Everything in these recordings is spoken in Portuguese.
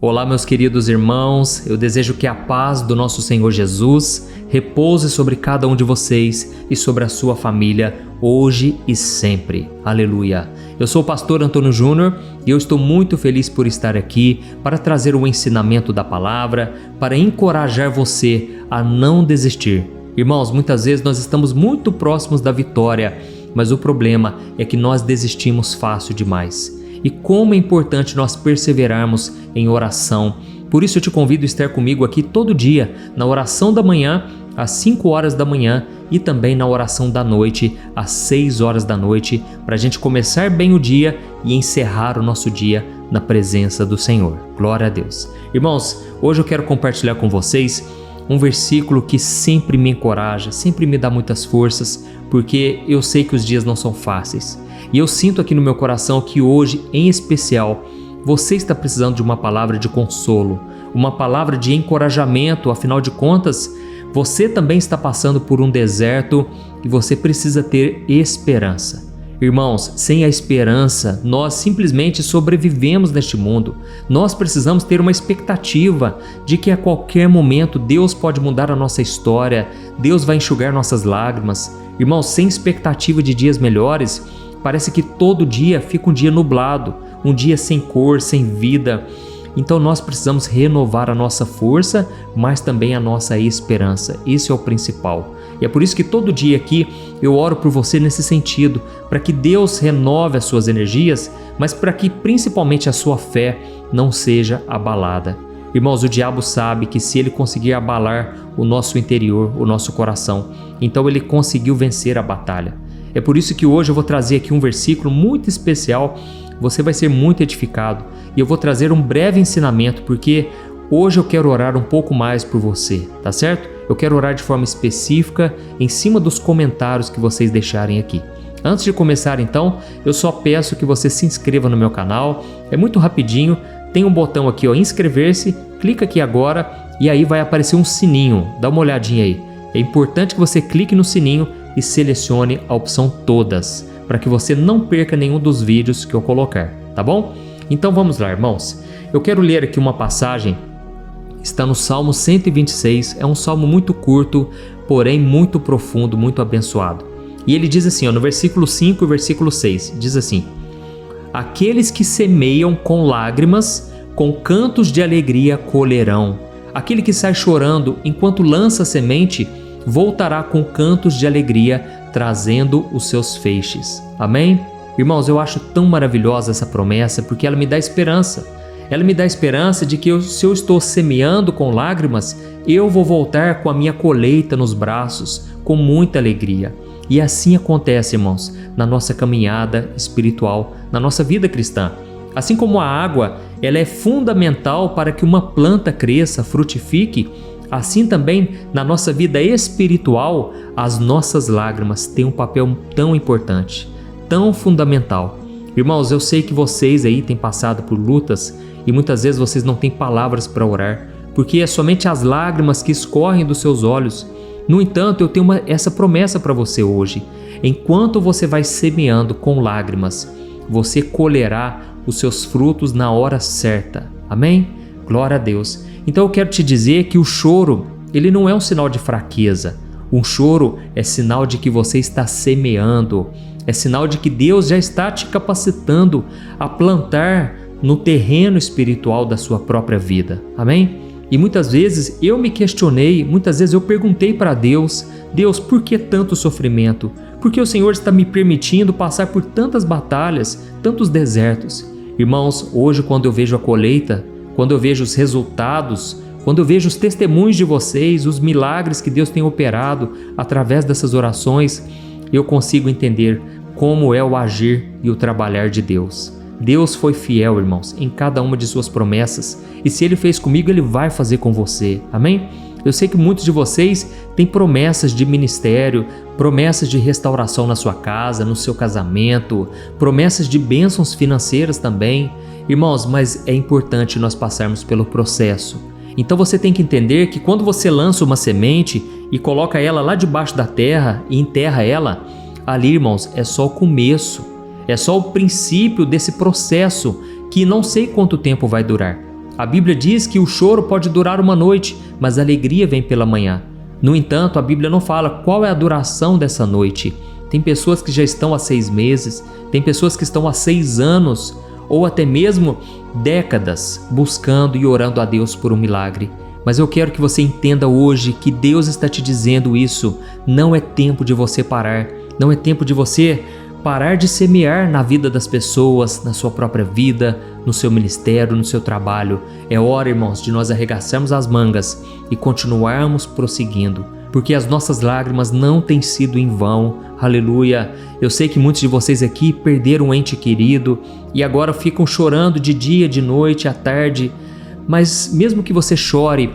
Olá, meus queridos irmãos, eu desejo que a paz do nosso Senhor Jesus repouse sobre cada um de vocês e sobre a sua família, hoje e sempre. Aleluia! Eu sou o pastor Antônio Júnior e eu estou muito feliz por estar aqui para trazer o ensinamento da palavra, para encorajar você a não desistir. Irmãos, muitas vezes nós estamos muito próximos da vitória, mas o problema é que nós desistimos fácil demais. E como é importante nós perseverarmos em oração. Por isso eu te convido a estar comigo aqui todo dia, na oração da manhã, às 5 horas da manhã e também na oração da noite, às 6 horas da noite, para a gente começar bem o dia e encerrar o nosso dia na presença do Senhor. Glória a Deus. Irmãos, hoje eu quero compartilhar com vocês um versículo que sempre me encoraja, sempre me dá muitas forças, porque eu sei que os dias não são fáceis. E eu sinto aqui no meu coração que hoje, em especial, você está precisando de uma palavra de consolo, uma palavra de encorajamento. Afinal de contas, você também está passando por um deserto e você precisa ter esperança. Irmãos, sem a esperança, nós simplesmente sobrevivemos neste mundo. Nós precisamos ter uma expectativa de que a qualquer momento Deus pode mudar a nossa história, Deus vai enxugar nossas lágrimas. Irmãos, sem expectativa de dias melhores, parece que todo dia fica um dia nublado, um dia sem cor, sem vida. Então nós precisamos renovar a nossa força, mas também a nossa esperança. Esse é o principal. E é por isso que todo dia aqui eu oro por você nesse sentido, para que Deus renove as suas energias, mas para que principalmente a sua fé não seja abalada. Irmãos, o diabo sabe que se ele conseguir abalar o nosso interior, o nosso coração, então ele conseguiu vencer a batalha. É por isso que hoje eu vou trazer aqui um versículo muito especial. Você vai ser muito edificado e eu vou trazer um breve ensinamento, porque hoje eu quero orar um pouco mais por você, tá certo? Eu quero orar de forma específica em cima dos comentários que vocês deixarem aqui. Antes de começar então, eu só peço que você se inscreva no meu canal. É muito rapidinho, tem um botão aqui, ó, inscrever-se, clica aqui agora e aí vai aparecer um sininho, dá uma olhadinha aí. É importante que você clique no sininho e selecione a opção todas, para que você não perca nenhum dos vídeos que eu colocar, tá bom? Então vamos lá, irmãos. Eu quero ler aqui uma passagem, está no Salmo 126, é um salmo muito curto, porém muito profundo, muito abençoado. E ele diz assim, ó, no versículo 5 e versículo 6, diz assim: aqueles que semeiam com lágrimas, com cantos de alegria colherão. Aquele que sai chorando enquanto lança a semente, voltará com cantos de alegria, trazendo os seus feixes. Amém? Irmãos, eu acho tão maravilhosa essa promessa, porque ela me dá esperança. Ela me dá esperança de que se eu estou semeando com lágrimas, eu vou voltar com a minha colheita nos braços, com muita alegria. E assim acontece, irmãos, na nossa caminhada espiritual, na nossa vida cristã. Assim como a água, ela é fundamental para que uma planta cresça, frutifique, assim também, na nossa vida espiritual, as nossas lágrimas têm um papel tão importante, tão fundamental. Irmãos, eu sei que vocês aí têm passado por lutas e muitas vezes vocês não têm palavras para orar, porque é somente as lágrimas que escorrem dos seus olhos. No entanto, eu tenho essa promessa para você hoje. Enquanto você vai semeando com lágrimas, você colherá os seus frutos na hora certa. Amém? Glória a Deus. Então eu quero te dizer que o choro, ele não é um sinal de fraqueza. Um choro é sinal de que você está semeando, é sinal de que Deus já está te capacitando a plantar no terreno espiritual da sua própria vida. Amém? E muitas vezes eu me questionei, muitas vezes eu perguntei para Deus, Deus, por que tanto sofrimento? Por que o Senhor está me permitindo passar por tantas batalhas, tantos desertos? Irmãos, hoje quando eu vejo a colheita, quando eu vejo os resultados, quando eu vejo os testemunhos de vocês, os milagres que Deus tem operado através dessas orações, eu consigo entender como é o agir e o trabalhar de Deus. Deus foi fiel, irmãos, em cada uma de suas promessas, e se Ele fez comigo, Ele vai fazer com você. Amém? Eu sei que muitos de vocês têm promessas de ministério, promessas de restauração na sua casa, no seu casamento, promessas de bênçãos financeiras também. Irmãos, mas é importante nós passarmos pelo processo. Então você tem que entender que quando você lança uma semente e coloca ela lá debaixo da terra e enterra ela, ali, irmãos, é só o começo, é só o princípio desse processo que não sei quanto tempo vai durar. A Bíblia diz que o choro pode durar uma noite, mas a alegria vem pela manhã. No entanto, a Bíblia não fala qual é a duração dessa noite. Tem pessoas que já estão há 6 meses, tem pessoas que estão há 6 anos, ou até mesmo décadas, buscando e orando a Deus por um milagre. Mas eu quero que você entenda hoje que Deus está te dizendo isso. Não é tempo de você parar, não é tempo de você parar de semear na vida das pessoas, na sua própria vida, no seu ministério, no seu trabalho. É hora, irmãos, de nós arregaçarmos as mangas e continuarmos prosseguindo, porque as nossas lágrimas não têm sido em vão. Aleluia! Eu sei que muitos de vocês aqui perderam um ente querido e agora ficam chorando de dia, de noite, à tarde. Mas mesmo que você chore,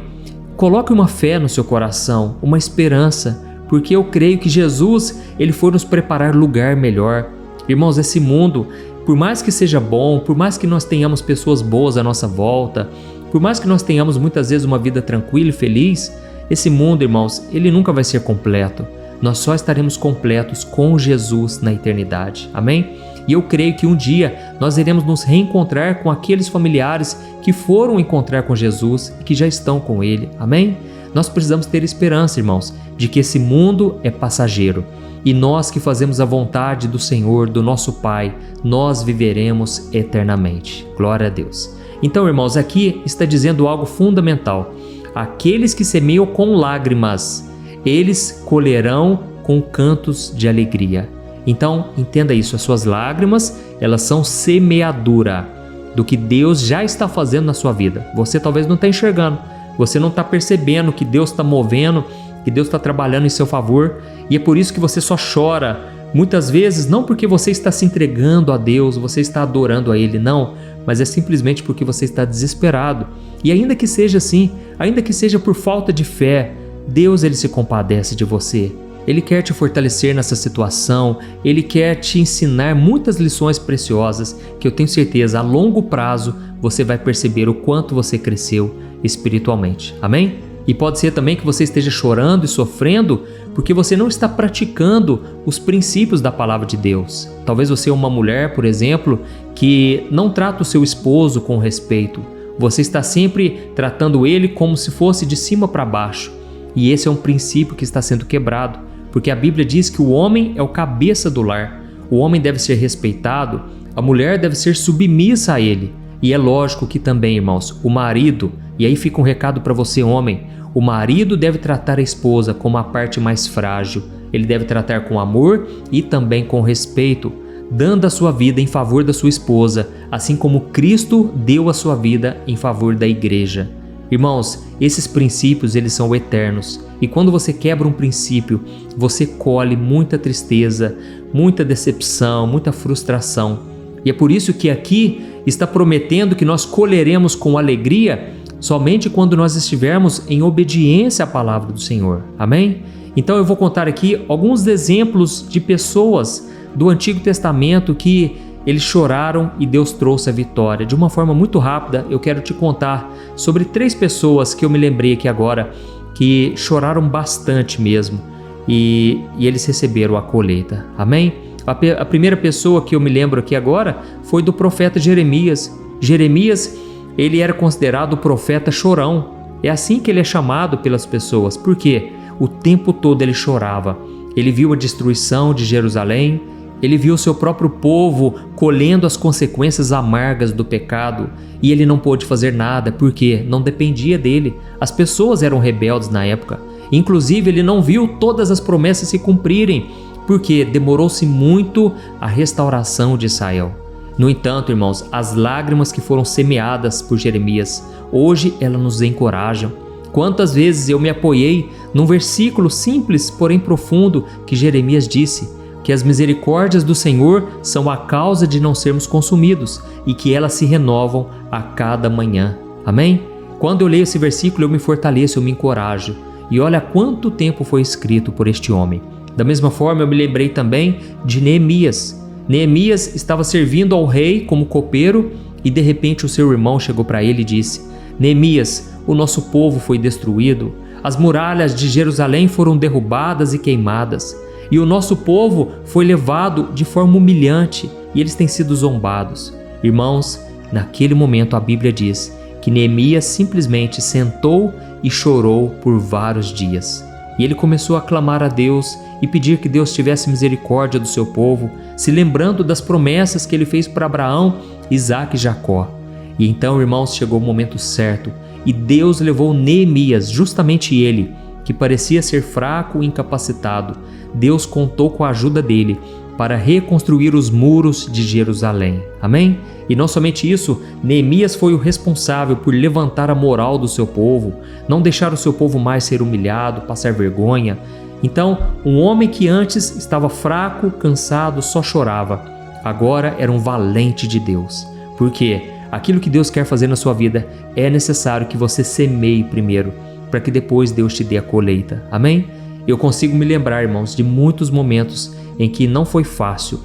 coloque uma fé no seu coração, uma esperança, porque eu creio que Jesus, Ele foi nos preparar lugar melhor. Irmãos, esse mundo, por mais que seja bom, por mais que nós tenhamos pessoas boas à nossa volta, por mais que nós tenhamos muitas vezes uma vida tranquila e feliz, esse mundo, irmãos, ele nunca vai ser completo. Nós só estaremos completos com Jesus na eternidade. Amém? E eu creio que um dia nós iremos nos reencontrar com aqueles familiares que foram encontrar com Jesus e que já estão com Ele. Amém? Nós precisamos ter esperança, irmãos, de que esse mundo é passageiro. E nós que fazemos a vontade do Senhor, do nosso Pai, nós viveremos eternamente. Glória a Deus. Então, irmãos, aqui está dizendo algo fundamental. Aqueles que semeiam com lágrimas, eles colherão com cantos de alegria. Então, entenda isso, as suas lágrimas, elas são semeadura do que Deus já está fazendo na sua vida. Você talvez não está enxergando, você não está percebendo que Deus está movendo, que Deus está trabalhando em seu favor, e é por isso que você só chora. Muitas vezes, não porque você está se entregando a Deus, você está adorando a Ele, não, mas é simplesmente porque você está desesperado. E ainda que seja assim, ainda que seja por falta de fé, Deus, Ele se compadece de você. Ele quer te fortalecer nessa situação, Ele quer te ensinar muitas lições preciosas que eu tenho certeza, a longo prazo, você vai perceber o quanto você cresceu espiritualmente. Amém? E pode ser também que você esteja chorando e sofrendo porque você não está praticando os princípios da palavra de Deus. Talvez você é uma mulher, por exemplo, que não trata o seu esposo com respeito. Você está sempre tratando ele como se fosse de cima para baixo. E esse é um princípio que está sendo quebrado, porque a Bíblia diz que o homem é o cabeça do lar. O homem deve ser respeitado, a mulher deve ser submissa a ele. E é lógico que também, irmãos, o marido, e aí fica um recado para você, homem, o marido deve tratar a esposa como a parte mais frágil. Ele deve tratar com amor e também com respeito, dando a sua vida em favor da sua esposa, assim como Cristo deu a sua vida em favor da igreja. Irmãos, esses princípios, eles são eternos. E quando você quebra um princípio, você colhe muita tristeza, muita decepção, muita frustração. E é por isso que aqui está prometendo que nós colheremos com alegria somente quando nós estivermos em obediência à palavra do Senhor. Amém? Então eu vou contar aqui alguns exemplos de pessoas do Antigo Testamento que eles choraram e Deus trouxe a vitória. De uma forma muito rápida, eu quero te contar sobre 3 pessoas que eu me lembrei aqui agora, que choraram bastante mesmo, e eles receberam a colheita. Amém? A primeira pessoa que eu me lembro aqui agora foi do profeta Jeremias. Jeremias, ele era considerado o profeta chorão. É assim que ele é chamado pelas pessoas. Por quê? O tempo todo ele chorava. Ele viu a destruição de Jerusalém, ele viu o seu próprio povo colhendo as consequências amargas do pecado e ele não pôde fazer nada porque não dependia dele. As pessoas eram rebeldes na época. Inclusive, ele não viu todas as promessas se cumprirem porque demorou-se muito a restauração de Israel. No entanto, irmãos, as lágrimas que foram semeadas por Jeremias, hoje elas nos encorajam. Quantas vezes eu me apoiei num versículo simples, porém profundo, que Jeremias disse, que as misericórdias do Senhor são a causa de não sermos consumidos e que elas se renovam a cada manhã. Amém? Quando eu leio esse versículo, eu me fortaleço, eu me encorajo. E olha quanto tempo foi escrito por este homem. Da mesma forma, eu me lembrei também de Neemias. Neemias estava servindo ao rei como copeiro e de repente o seu irmão chegou para ele e disse: Neemias, o nosso povo foi destruído, as muralhas de Jerusalém foram derrubadas e queimadas, e o nosso povo foi levado de forma humilhante e eles têm sido zombados. Irmãos, naquele momento a Bíblia diz que Neemias simplesmente sentou e chorou por vários dias. E ele começou a clamar a Deus e pedir que Deus tivesse misericórdia do seu povo, se lembrando das promessas que ele fez para Abraão, Isaque e Jacó. E então, irmãos, chegou o momento certo e Deus levou Neemias, justamente ele, que parecia ser fraco e incapacitado. Deus contou com a ajuda dele para reconstruir os muros de Jerusalém. Amém? E não somente isso, Neemias foi o responsável por levantar a moral do seu povo, não deixar o seu povo mais ser humilhado, passar vergonha. Então, um homem que antes estava fraco, cansado, só chorava, agora era um valente de Deus. Porque aquilo que Deus quer fazer na sua vida é necessário que você semeie primeiro, para que depois Deus te dê a colheita. Amém? Eu consigo me lembrar, irmãos, de muitos momentos em que não foi fácil.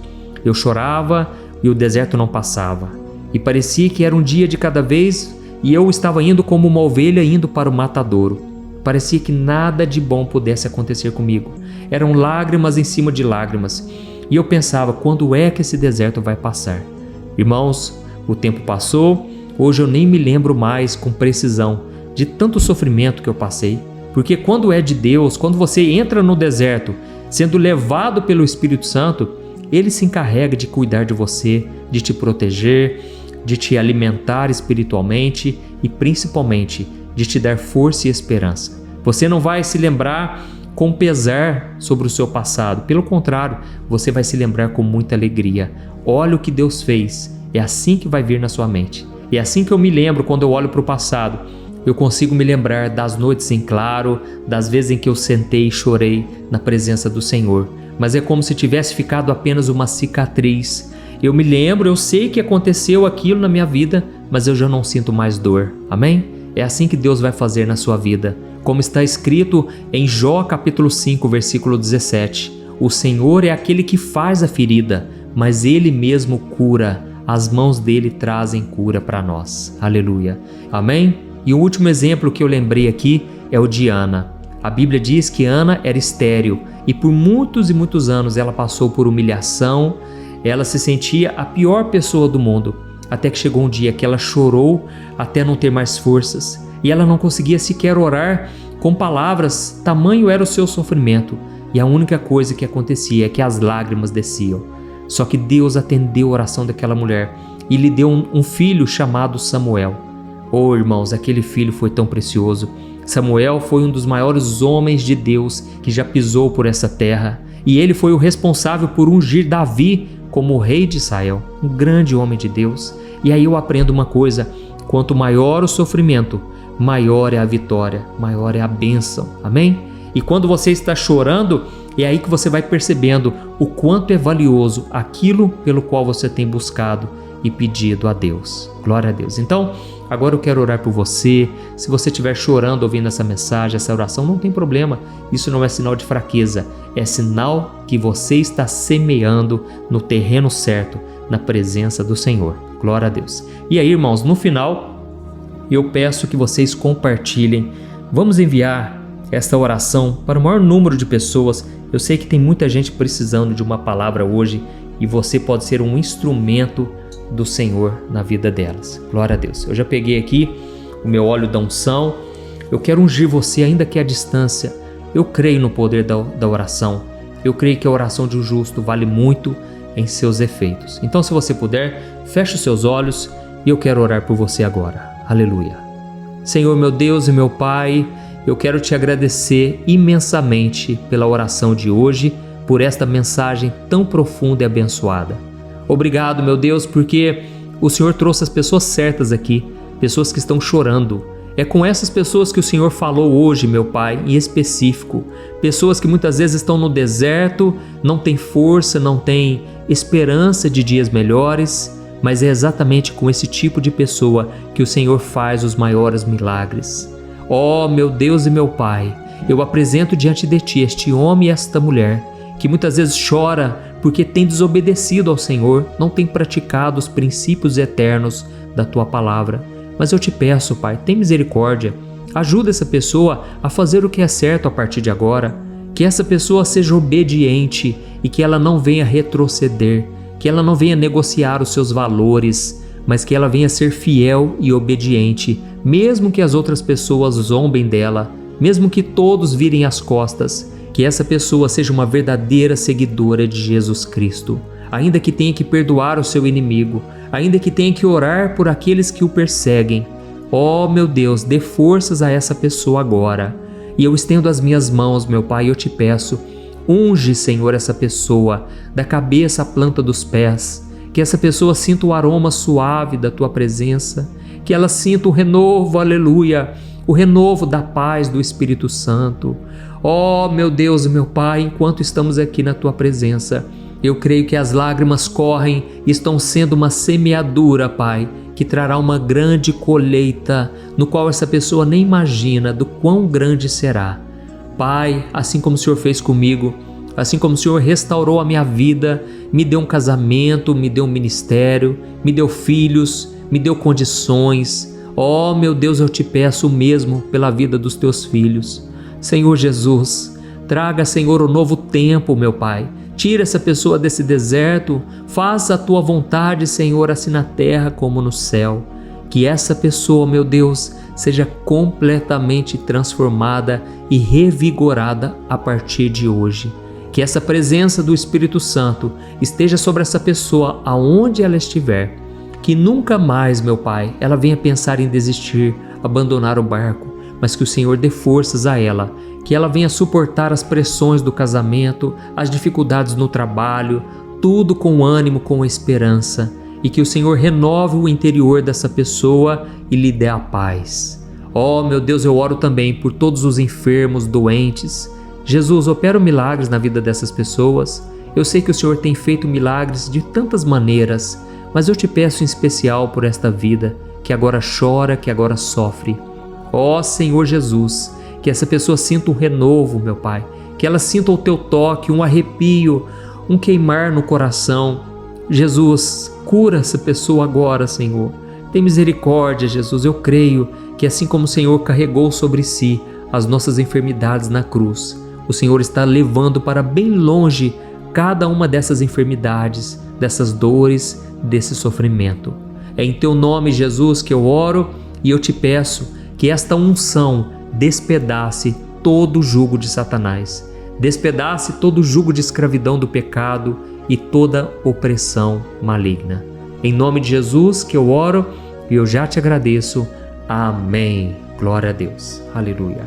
Eu chorava e o deserto não passava. E parecia que era um dia de cada vez e eu estava indo como uma ovelha indo para o matadouro. Parecia que nada de bom pudesse acontecer comigo. Eram lágrimas em cima de lágrimas. E eu pensava, quando é que esse deserto vai passar? Irmãos, o tempo passou, hoje eu nem me lembro mais com precisão de tanto sofrimento que eu passei. Porque quando é de Deus, quando você entra no deserto, sendo levado pelo Espírito Santo, Ele se encarrega de cuidar de você, de te proteger, de te alimentar espiritualmente e principalmente de te dar força e esperança. Você não vai se lembrar com pesar sobre o seu passado, pelo contrário, você vai se lembrar com muita alegria. Olha o que Deus fez, é assim que vai vir na sua mente. É assim que eu me lembro quando eu olho para o passado. Eu consigo me lembrar das noites em claro, das vezes em que eu sentei e chorei na presença do Senhor. Mas é como se tivesse ficado apenas uma cicatriz. Eu me lembro, eu sei que aconteceu aquilo na minha vida, mas eu já não sinto mais dor. Amém? É assim que Deus vai fazer na sua vida. Como está escrito em Jó capítulo 5, versículo 17. O Senhor é aquele que faz a ferida, mas Ele mesmo cura. As mãos dele trazem cura para nós. Aleluia. Amém? E o último exemplo que eu lembrei aqui é o de Ana. A Bíblia diz que Ana era estéril e por muitos e muitos anos ela passou por humilhação, ela se sentia a pior pessoa do mundo, até que chegou um dia que ela chorou até não ter mais forças e ela não conseguia sequer orar com palavras, tamanho era o seu sofrimento, e a única coisa que acontecia é que as lágrimas desciam. Só que Deus atendeu a oração daquela mulher e lhe deu um filho chamado Samuel. Oh, irmãos, aquele filho foi tão precioso. Samuel foi um dos maiores homens de Deus que já pisou por essa terra. E ele foi o responsável por ungir Davi como o rei de Israel, um grande homem de Deus. E aí eu aprendo uma coisa, quanto maior o sofrimento, maior é a vitória, maior é a bênção. Amém? E quando você está chorando, é aí que você vai percebendo o quanto é valioso aquilo pelo qual você tem buscado e pedido a Deus. Glória a Deus. Então, agora eu quero orar por você. Se você estiver chorando ouvindo essa mensagem, essa oração, não tem problema. Isso não é sinal de fraqueza. É sinal que você está semeando no terreno certo, na presença do Senhor. Glória a Deus. E aí, irmãos, no final, eu peço que vocês compartilhem. Vamos enviar esta oração para o maior número de pessoas. Eu sei que tem muita gente precisando de uma palavra hoje e você pode ser um instrumento do Senhor na vida delas. Glória a Deus. Eu já peguei aqui o meu óleo da unção. Eu quero ungir você ainda que à distância. Eu creio no poder da oração. Eu creio que a oração de um justo vale muito em seus efeitos. Então, se você puder, feche os seus olhos e eu quero orar por você agora. Aleluia. Senhor, meu Deus e meu Pai, eu quero te agradecer imensamente pela oração de hoje, por esta mensagem tão profunda e abençoada. Obrigado, meu Deus, porque o Senhor trouxe as pessoas certas aqui, pessoas que estão chorando. É com essas pessoas que o Senhor falou hoje, meu Pai, em específico. Pessoas que muitas vezes estão no deserto, não têm força, não têm esperança de dias melhores, mas é exatamente com esse tipo de pessoa que o Senhor faz os maiores milagres. Ó, meu Deus e meu Pai, eu apresento diante de Ti este homem e esta mulher, que muitas vezes chora porque tem desobedecido ao Senhor, não tem praticado os princípios eternos da Tua palavra. Mas eu te peço, Pai, tem misericórdia, ajuda essa pessoa a fazer o que é certo a partir de agora, que essa pessoa seja obediente e que ela não venha retroceder, que ela não venha negociar os seus valores, mas que ela venha ser fiel e obediente, mesmo que as outras pessoas zombem dela, mesmo que todos virem as costas, que essa pessoa seja uma verdadeira seguidora de Jesus Cristo, ainda que tenha que perdoar o seu inimigo, ainda que tenha que orar por aqueles que o perseguem. Ó meu Deus, dê forças a essa pessoa agora. E eu estendo as minhas mãos, meu Pai, e eu te peço, unge, Senhor, essa pessoa, da cabeça à planta dos pés, que essa pessoa sinta o aroma suave da Tua presença, que ela sinta o renovo, aleluia, o renovo da paz do Espírito Santo. Ó meu Deus e meu Pai, enquanto estamos aqui na Tua presença, eu creio que as lágrimas correm e estão sendo uma semeadura, Pai, que trará uma grande colheita, no qual essa pessoa nem imagina do quão grande será. Pai, assim como o Senhor fez comigo, assim como o Senhor restaurou a minha vida, me deu um casamento, me deu um ministério, me deu filhos, me deu condições. Ó meu Deus, eu te peço o mesmo pela vida dos teus filhos. Senhor Jesus, traga, Senhor, o novo tempo, meu Pai. Tira essa pessoa desse deserto, faça a Tua vontade, Senhor, assim na terra como no céu. Que essa pessoa, meu Deus, seja completamente transformada e revigorada a partir de hoje. Que essa presença do Espírito Santo esteja sobre essa pessoa aonde ela estiver. Que nunca mais, meu Pai, ela venha pensar em desistir, abandonar o barco, mas que o Senhor dê forças a ela, que ela venha suportar as pressões do casamento, as dificuldades no trabalho, tudo com ânimo, com esperança, e que o Senhor renove o interior dessa pessoa e lhe dê a paz. Ó meu Deus, eu oro também por todos os enfermos, doentes. Jesus, opera milagres na vida dessas pessoas. Eu sei que o Senhor tem feito milagres de tantas maneiras, mas eu te peço em especial por esta vida, que agora chora, que agora sofre. Ó Senhor Jesus, que essa pessoa sinta um renovo, meu Pai, que ela sinta o Teu toque, um arrepio, um queimar no coração. Jesus, cura essa pessoa agora, Senhor. Tem misericórdia, Jesus. Eu creio que assim como o Senhor carregou sobre si as nossas enfermidades na cruz, o Senhor está levando para bem longe cada uma dessas enfermidades, dessas dores, desse sofrimento. É em Teu nome, Jesus, que eu oro e eu te peço que esta unção despedace todo o jugo de Satanás, despedace todo o jugo de escravidão do pecado e toda opressão maligna. Em nome de Jesus que eu oro e eu já te agradeço. Amém. Glória a Deus. Aleluia.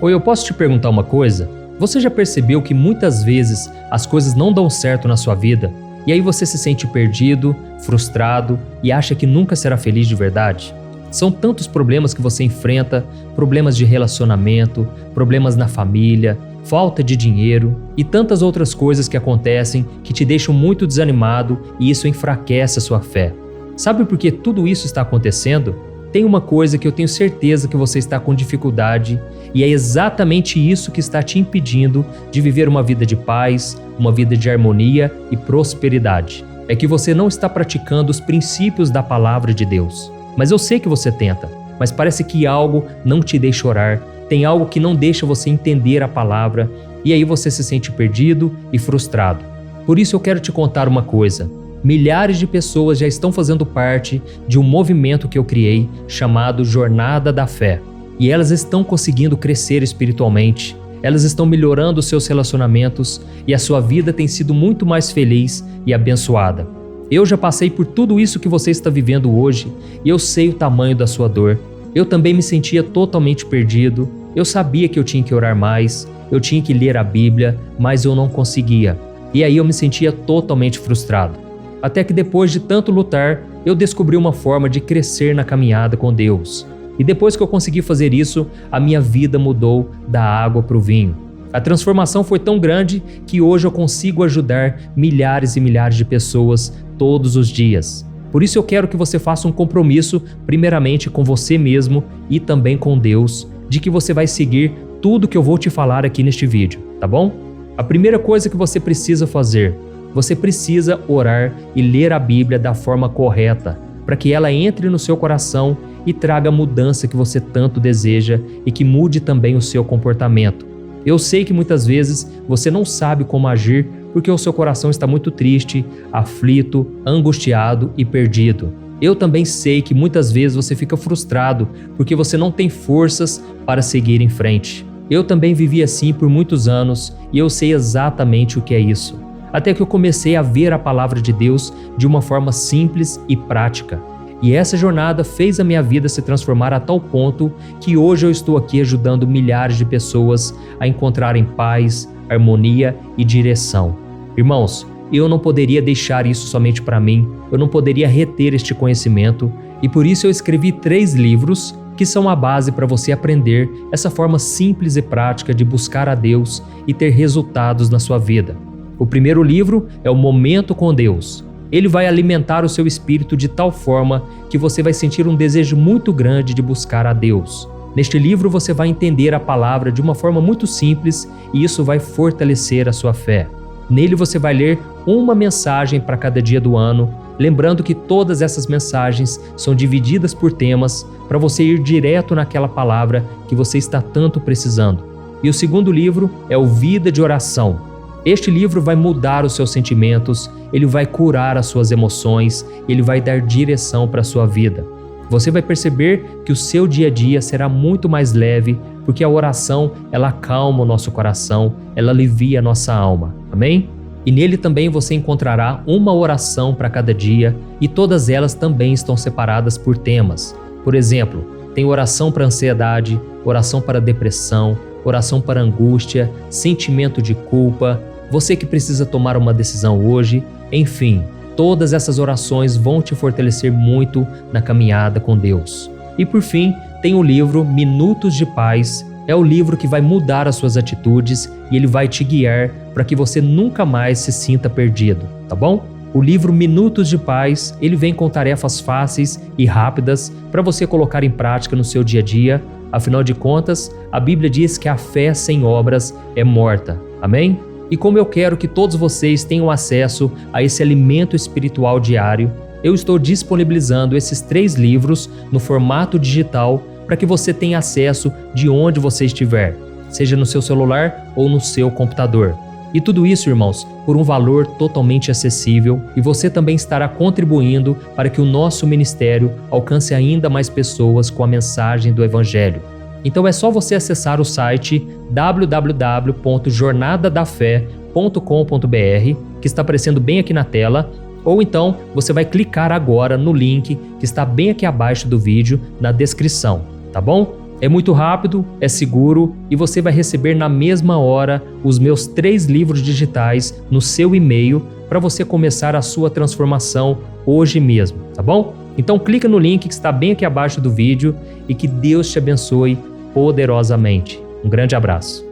Oi, eu posso te perguntar uma coisa? Você já percebeu que muitas vezes as coisas não dão certo na sua vida e aí você se sente perdido, frustrado e acha que nunca será feliz de verdade? São tantos problemas que você enfrenta, problemas de relacionamento, problemas na família, falta de dinheiro e tantas outras coisas que acontecem que te deixam muito desanimado e isso enfraquece a sua fé. Sabe por que tudo isso está acontecendo? Tem uma coisa que eu tenho certeza que você está com dificuldade e é exatamente isso que está te impedindo de viver uma vida de paz, uma vida de harmonia e prosperidade. É que você não está praticando os princípios da palavra de Deus. Mas eu sei que você tenta, mas parece que algo não te deixa orar, tem algo que não deixa você entender a palavra e aí você se sente perdido e frustrado. Por isso eu quero te contar uma coisa. Milhares de pessoas já estão fazendo parte de um movimento que eu criei chamado Jornada da Fé. E elas estão conseguindo crescer espiritualmente, elas estão melhorando os seus relacionamentos e a sua vida tem sido muito mais feliz e abençoada. Eu já passei por tudo isso que você está vivendo hoje e eu sei o tamanho da sua dor. Eu também me sentia totalmente perdido, eu sabia que eu tinha que orar mais, eu tinha que ler a Bíblia, mas eu não conseguia. E aí eu me sentia totalmente frustrado. Até que depois de tanto lutar, eu descobri uma forma de crescer na caminhada com Deus. E depois que eu consegui fazer isso, a minha vida mudou da água para o vinho. A transformação foi tão grande que hoje eu consigo ajudar milhares e milhares de pessoas todos os dias. Por isso eu quero que você faça um compromisso, primeiramente com você mesmo e também com Deus, de que você vai seguir tudo que eu vou te falar aqui neste vídeo, tá bom? A primeira coisa que você precisa fazer, você precisa orar e ler a Bíblia da forma correta, para que ela entre no seu coração e traga a mudança que você tanto deseja e que mude também o seu comportamento. Eu sei que muitas vezes você não sabe como agir porque o seu coração está muito triste, aflito, angustiado e perdido. Eu também sei que muitas vezes você fica frustrado porque você não tem forças para seguir em frente. Eu também vivi assim por muitos anos e eu sei exatamente o que é isso. Até que eu comecei a ver a palavra de Deus de uma forma simples e prática. E essa jornada fez a minha vida se transformar a tal ponto que hoje eu estou aqui ajudando milhares de pessoas a encontrarem paz, harmonia e direção. Irmãos, eu não poderia deixar isso somente para mim, eu não poderia reter este conhecimento e por isso eu escrevi 3 livros que são a base para você aprender essa forma simples e prática de buscar a Deus e ter resultados na sua vida. O primeiro livro é o Momento com Deus. Ele vai alimentar o seu espírito de tal forma que você vai sentir um desejo muito grande de buscar a Deus. Neste livro você vai entender a palavra de uma forma muito simples e isso vai fortalecer a sua fé. Nele você vai ler uma mensagem para cada dia do ano, lembrando que todas essas mensagens são divididas por temas para você ir direto naquela palavra que você está tanto precisando. E o segundo livro é o Vida de Oração. Este livro vai mudar os seus sentimentos, ele vai curar as suas emoções, ele vai dar direção para a sua vida. Você vai perceber que o seu dia a dia será muito mais leve, porque a oração, ela acalma o nosso coração, ela alivia a nossa alma. Amém? E nele também você encontrará uma oração para cada dia e todas elas também estão separadas por temas. Por exemplo, tem oração para ansiedade, oração para depressão, oração para angústia, sentimento de culpa, você que precisa tomar uma decisão hoje, enfim, todas essas orações vão te fortalecer muito na caminhada com Deus. E por fim, tem o livro Minutos de Paz. É o livro que vai mudar as suas atitudes e ele vai te guiar para que você nunca mais se sinta perdido, tá bom? O livro Minutos de Paz, ele vem com tarefas fáceis e rápidas para você colocar em prática no seu dia a dia. Afinal de contas, a Bíblia diz que a fé sem obras é morta. Amém? E como eu quero que todos vocês tenham acesso a esse alimento espiritual diário, eu estou disponibilizando esses 3 livros no formato digital para que você tenha acesso de onde você estiver, seja no seu celular ou no seu computador. E tudo isso, irmãos, por um valor totalmente acessível e você também estará contribuindo para que o nosso ministério alcance ainda mais pessoas com a mensagem do Evangelho. Então é só você acessar o site www.jornadadafé.com.br, que está aparecendo bem aqui na tela, ou então você vai clicar agora no link que está bem aqui abaixo do vídeo, na descrição, tá bom? É muito rápido, é seguro e você vai receber na mesma hora os meus 3 livros digitais no seu e-mail para você começar a sua transformação hoje mesmo, tá bom? Então clica no link que está bem aqui abaixo do vídeo e que Deus te abençoe poderosamente. Um grande abraço.